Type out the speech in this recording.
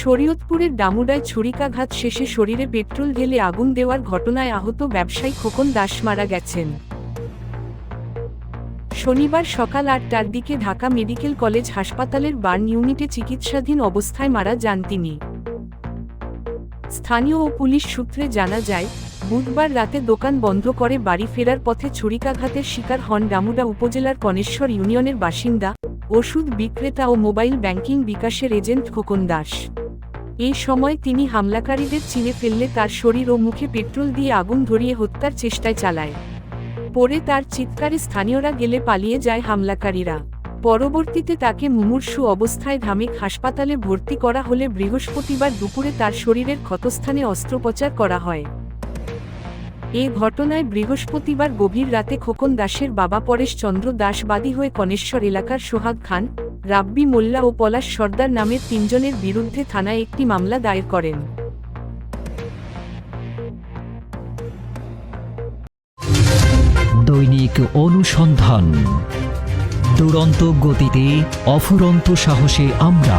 শরীয়তপুরের ডামুডায় ছুরিকাঘাত শেষে শরীরে পেট্রোল ঢেলে আগুন দেওয়ার ঘটনায় আহত ব্যবসায়ী খোকন দাস মারা গেছেন। শনিবার সকাল ৮টার দিকে ঢাকা মেডিকেল কলেজ হাসপাতালের বার্ন ইউনিটে চিকিৎসাধীন অবস্থায় মারা যান তিনি। স্থানীয় ও পুলিশ সূত্রে জানা যায়, বুধবার রাতে দোকান বন্ধ করে বাড়ি ফেরার পথে ছুরিকাঘাতের শিকার হন ডামুডা উপজেলার কনেশ্বর ইউনিয়নের বাসিন্দা, ওষুধ বিক্রেতা ও মোবাইল ব্যাংকিং বিকাশের এজেন্ট খোকন দাস। এই সময় তিনি হামলাকারীদের চিনে ফেললে তার শরীর ও মুখে পেট্রোল দিয়ে আগুন ধরিয়ে হত্যার চেষ্টায় চালায়। পরে তার চিৎকারে স্থানীয়রা গেলে পালিয়ে যায় হামলাকারীরা। পরবর্তীতে তাকে মুমূর্ষু অবস্থায় ধামেক হাসপাতালে ভর্তি করা হলে বৃহস্পতিবার দুপুরে তার শরীরের ক্ষতস্থানে অস্ত্রোপচার করা হয়। এ ঘটনায় বৃহস্পতিবার গভীর রাতে খোকন দাসের বাবা পরেশ চন্দ্র দাস বাদী হয়ে কনেশ্বর এলাকার সোহাগ খান, রাব্বি মোল্লা ও পলাশ সর্দার নামের ৩ জনের বিরুদ্ধে থানায় একটি মামলা দায়ের করেন। দৈনিক অনুসন্ধান, দুরন্ত গতিতে অফুরন্ত সাহসে আমরা।